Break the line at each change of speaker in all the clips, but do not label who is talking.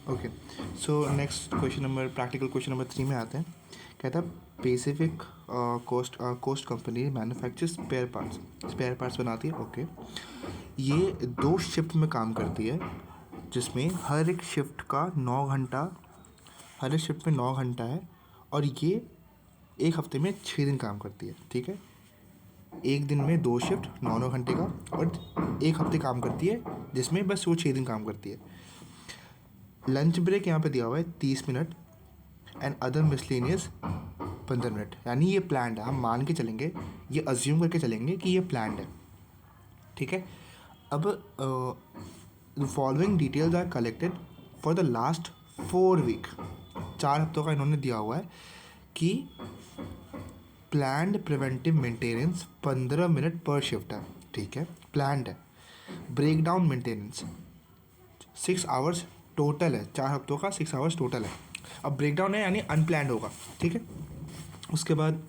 Okay, so next question number practical question number 3 में आते हैं। कहता है Pacific coast company manufacture spare parts बनाती है। ओके, ये 2 शिफ्ट में काम करती है, जिसमें हर एक शिफ्ट का 9 घंटा, हर एक शिफ्ट में 9 घंटा है, और ये एक हफ्ते में 6 दिन काम करती है। ठीक है, एक दिन में 2 शिफ्ट 9 घंटे का, और एक हफ्ते काम करती है, जिसमें बस वो 6 दिन काम करती है। लंच ब्रेक यहाँ पे दिया हुआ है 30 minute, and other miscellaneous 15 minute. यानी ये प्लान्ड है, हम मान के चलेंगे, ये अज्यूम करके चलेंगे कि ये प्लान्ड है। ठीक है, अब following details are collected for the last 4 week. 4 हफ्तों का इन्होंने दिया हुआ है कि प्लान्ड प्रिवेंटिव मेंटेनेंस 15 मिनट पर शिफ्ट है। ठीक है, प्लान्ड है। Breakdown maintenance 6 hours total है, 4 हफ्तों का 6 आवर्स टोटल है। अब ब्रेक डाउन है यानी अनप्लान्ड होगा। ठीक है, उसके बाद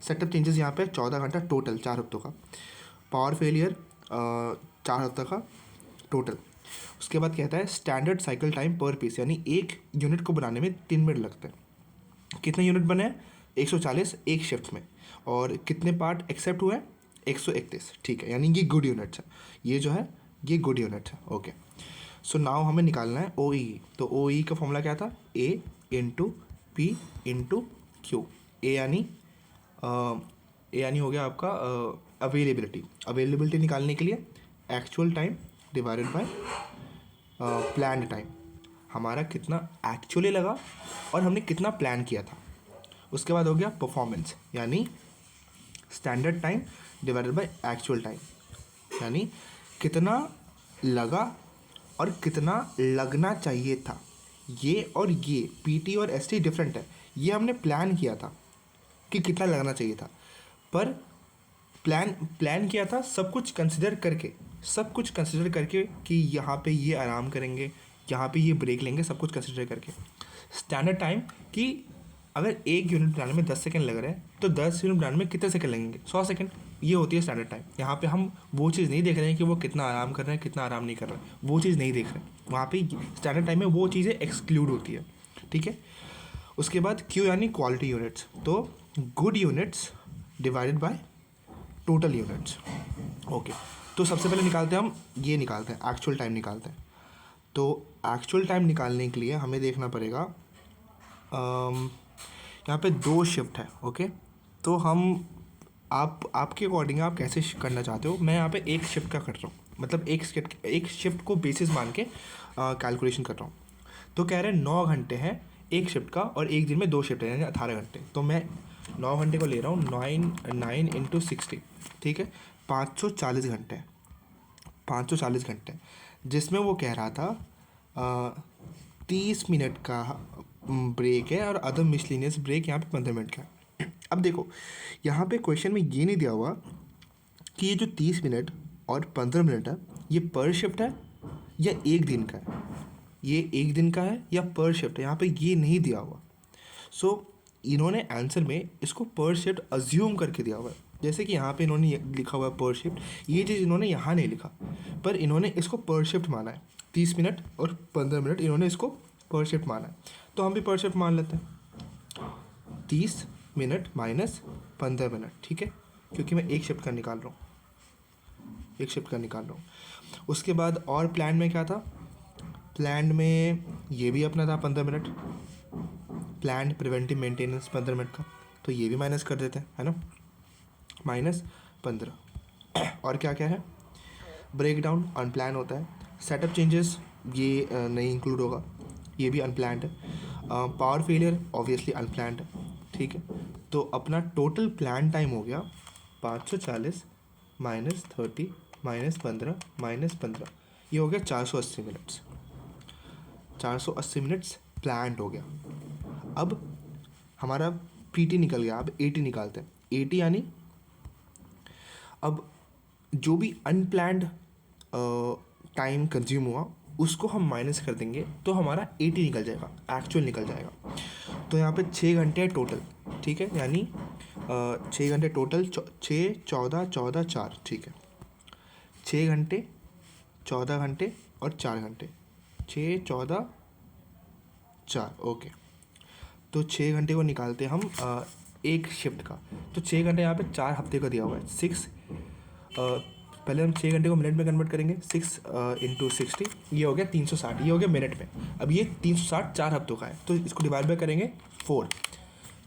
सेटअप चेंजेस यहाँ पे 14 घंटा टोटल 4 हफ्तों का। पावर फेलियर 4 हफ्तों का टोटल। उसके बाद कहता है स्टैंडर्ड साइकिल टाइम पर पीस, यानी एक यूनिट को बनाने में 3 मिनट लगते हैं। कितने यूनिट बने हैं? 140 एक शिफ्ट में। और कितने पार्ट एक्सेप्ट हुए हैं? 131। ठीक है, यानी ये गुड यूनिट्स है, ये जो है ये गुड यूनिट है। ओके, सो नाउ हमें निकालना है ओ ई। तो ओ ई का फॉर्मूला क्या था? ए इंटू पी इंटू क्यू। ए यानी हो गया आपका अवेलेबिलिटी। अवेलेबिलिटी निकालने के लिए actual time divided by planned time. हमारा कितना एक्चुअली लगा और हमने कितना प्लान किया था। उसके बाद हो गया परफॉर्मेंस, यानी standard time divided by actual time, यानी कितना लगा और कितना लगना चाहिए था। ये और ये पीटी और एसटी डिफरेंट है। ये हमने प्लान किया था कि कितना लगना चाहिए था, पर प्लान किया था सब कुछ कंसिडर करके कि यहाँ पे ये आराम करेंगे, यहाँ पे ये ब्रेक लेंगे, सब कुछ कंसिडर करके। स्टैंडर्ड टाइम कि अगर एक यूनिट बनाने में 10 सेकंड लग रहे हैं तो 10 यूनिट बनाने में कितने सेकंड लगेंगे? 100 सेकंड। ये होती है स्टैंडर्ड टाइम। यहाँ पे हम वो चीज़ नहीं देख रहे हैं कि वो कितना आराम कर रहे हैं, कितना आराम नहीं कर रहे हैं, वो चीज़ नहीं देख रहे हैं। वहाँ पे स्टैंडर्ड टाइम में वो चीज़ें एक्सक्लूड होती है। ठीक है, उसके बाद क्यू यानी क्वालिटी यूनिट्स। तो good units divided by total units. Okay, तो सबसे पहले निकालते हैं, हम ये निकालते हैं एक्चुअल टाइम निकालते हैं। तो एक्चुअल टाइम निकालने के लिए हमें देखना पड़ेगा, यहाँ पे 2 शिफ्ट है। ओके, तो हम आपके अकॉर्डिंग आप कैसे करना चाहते हो। मैं यहाँ पे एक शिफ्ट का कर रहा हूँ, मतलब एक शिफ्ट को बेसिस मान के कैलकुलेशन कर रहा हूँ। तो कह रहे हैं 9 घंटे हैं एक शिफ्ट का, और एक दिन में 2 शिफ्ट है यानी 18 घंटे। तो मैं 9 घंटे को ले रहा हूँ, 9 इंटू 60। ठीक है, 540 घंटे, 540 घंटे, जिसमें वो कह रहा था 30 मिनट का ब्रेक है, और अदर मिसलिनियस ब्रेक यहाँ पे 15 मिनट का है। अब देखो, यहाँ पे क्वेश्चन में ये नहीं दिया हुआ कि ये जो 30 मिनट और 15 मिनट है, ये पर शिफ्ट है या एक दिन का है, ये एक दिन का है या पर शिफ्ट है, यहाँ पे ये नहीं दिया हुआ। सो इन्होंने आंसर में इसको पर शिफ्ट अज्यूम करके दिया हुआ है। जैसे कि यहाँ पे इन्होंने लिखा हुआ है पर शिफ्ट, ये चीज़ इन्होंने यहाँ नहीं लिखा, पर इन्होंने इसको पर शिफ्ट माना है। 30 मिनट और 15 मिनट इन्होंने इसको पर शिफ्ट माना है, तो हम भी पर शिफ्ट मान लेते हैं। 30 मिनट माइनस 15 मिनट। ठीक है, क्योंकि मैं एक शिफ्ट का निकाल रहा हूँ, उसके बाद और प्लान में क्या था? प्लान में ये भी अपना था 15 minute, plan preventive maintenance 15 minute का, तो ये भी माइनस कर देते हैं, है ना, -15। और क्या क्या है? ब्रेक डाउन अनप्लान होता है, सेटअप चेंजेस ये नहीं इंक्लूड होगा, ये भी अनप्लान्ड है। पावर फेलियर ऑब्वियसली अनप्लान्ड है। ठीक है, तो अपना टोटल प्लान टाइम हो गया 540 -30 -15 -15, ये हो गया 480 मिनट्स। 480 मिनट्स प्लान्ड हो गया। अब हमारा पीटी निकल गया, अब एटी निकालते हैं। एटी यानी अब जो भी अनप्लान्ड टाइम कंज्यूम हुआ उसको हम माइनस कर देंगे, तो हमारा 80 निकल जाएगा, एक्चुअल निकल जाएगा। तो यहाँ पे 6 घंटे है टोटल। ठीक है, यानी 6 घंटे टोटल, 6 14 14 4। ठीक है, 6 घंटे 14 घंटे और 4 घंटे, 6 14 4, ओके। तो 6 घंटे को निकालते हम एक शिफ्ट का, तो 6 घंटे यहाँ पे 4 हफ्ते का दिया हुआ है। पहले हम 6 घंटे को मिनट में कन्वर्ट करेंगे। 6 इंटू 60, ये हो गया 360, ये हो गया मिनट में। अब ये 360 4 हफ्तों का है, तो इसको डिवाइड बाय करेंगे 4,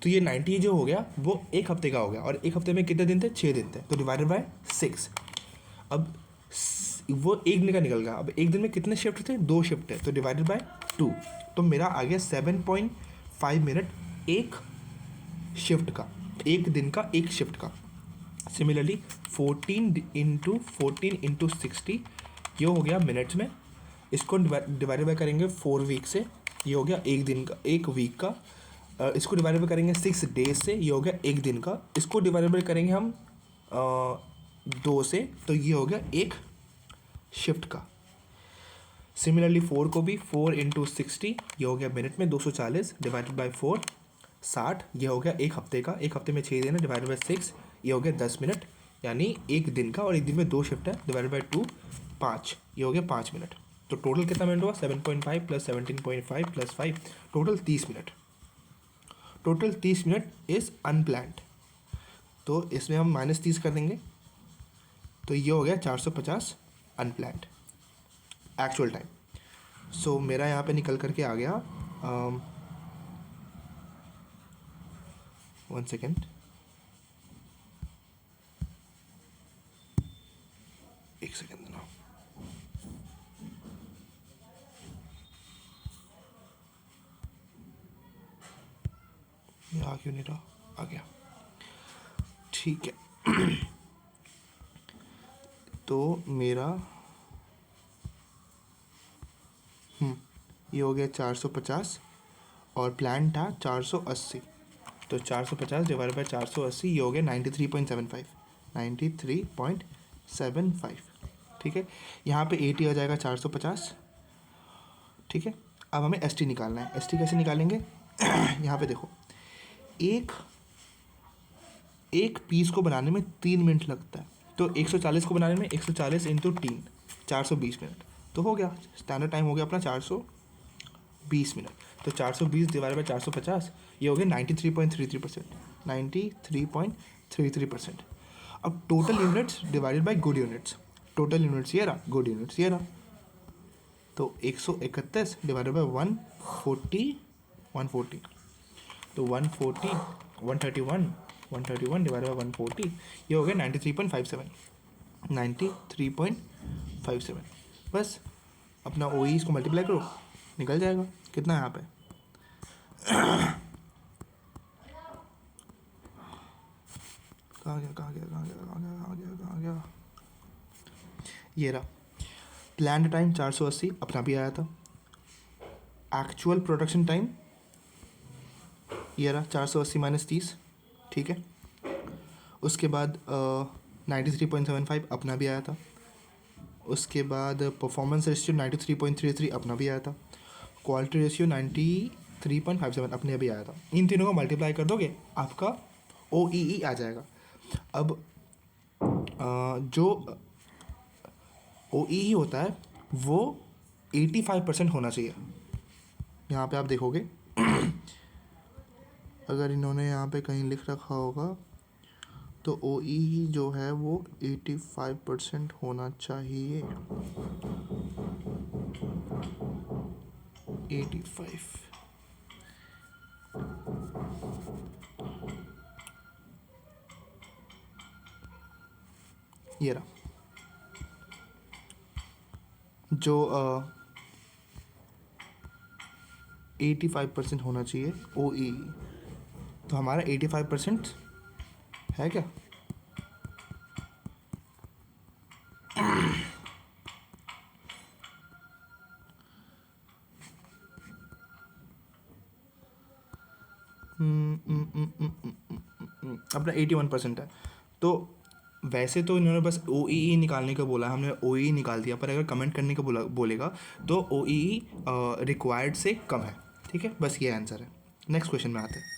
तो ये 90 जो हो गया वो एक हफ्ते का हो गया। और एक हफ्ते में कितने दिन थे? 6 दिन थे, तो डिवाइडेड बाय 6। अब वो एक दिन का निकल गया। अब एक दिन में कितने शिफ्ट थे? 2 शिफ्ट है, तो डिवाइडेड बाय 2। तो मेरा आ गया 7.5 मिनट एक शिफ्ट का, एक दिन का एक शिफ्ट का। सिमिलरली 14 इंटू 60, ये हो गया मिनट्स में। इसको डिवाइडेड बाय करेंगे 4 वीक से, ये हो गया एक दिन का, एक वीक का। इसको डिवाइडेड बाय करेंगे 6 डेज से, ये हो गया एक दिन का। इसको डिवाइडेड बाय करेंगे हम 2 से, तो ये हो गया एक शिफ्ट का। सिमिलरली 4 को भी 4 इंटू 60, ये हो गया मिनट में 240, डिवाइडेड बाय 4 60, ये हो गया एक हफ्ते का। एक हफ्ते में 6 दिन है, डिवाइडेड बाय 6, ये हो गया 10 मिनट, यानी एक दिन का। और एक दिन में 2 शिफ्ट है, डिवाइडेड बाय 2 5, ये हो गया 5 मिनट। तो टोटल कितना मिनट हुआ? 7.5 plus 17.5 plus 5, total 30 minute. Total 30 minute is unplanned. तो इसमें हम -30 कर देंगे, तो ये हो गया 450 अनप्लैंड एक्चुअल टाइम। सो मेरा यहाँ पे निकल करके आ गया 1 सेकेंड, एक सेकेंड ना, ये आ क्यों नहीं रहा? आ गया, ठीक है। तो मेरा ये हो गया 450 और प्लान था 480, तो 450 डिवाइड बाय 480, ये हो गया 93.75, 93.75, ठीक है। यहाँ पे 80 आ जाएगा 450, ठीक है। अब हमें एस टी निकालना है। एस टी कैसे निकालेंगे? यहाँ पे देखो, एक पीस को बनाने में 3 मिनट लगता है, तो 140 को बनाने में 140 इंटू 3, 420 मिनट, तो हो गया स्टैंडर्ड टाइम हो गया अपना 420 मिनट। तो 420 डिवाइड बाई 450, ये हो गया 93.33%, 93.33%। अब total units divided by good units, total units ये रहा, गुड यूनिट्स ये रहा, तो 131 डिवाइडेड बाय 140, तो 131 डिवाइडेड बाय 140, ये हो गया 93.57, 93.57। बस अपना ओ इसको मल्टीप्लाई करो, निकल जाएगा कितना है यहाँ पे। कहाँ गया? ये रहा। प्लान्ड टाइम 480 अपना भी आया था। एक्चुअल प्रोडक्शन टाइम ये रहा 480 माइनस 30, ठीक है। उसके बाद 93.75 अपना भी आया था। उसके बाद परफॉर्मेंस रेशियो 93.33 अपना भी आया था। क्वालिटी रेशियो 93.57 अपने भी आया था। इन तीनों को मल्टीप्लाई कर दोगे आपका OEE आ जाएगा। अब जो OEE होता है वो 85% होना चाहिए। यहाँ पे आप देखोगे अगर इन्होंने यहाँ पे कहीं लिख रखा होगा तो OEE जो है वो 85% होना चाहिए। 85, ये रहा जो 85% होना चाहिए OEE। तो हमारा 85% है क्या? अपना 81% है। तो वैसे तो इन्होंने बस OEE निकालने का बोला, हमने OEE निकाल दिया, पर अगर कमेंट करने का बोलेगा तो OEE रिक्वायर्ड से कम है, ठीक है। बस ये आंसर है। नेक्स्ट क्वेश्चन में आते हैं।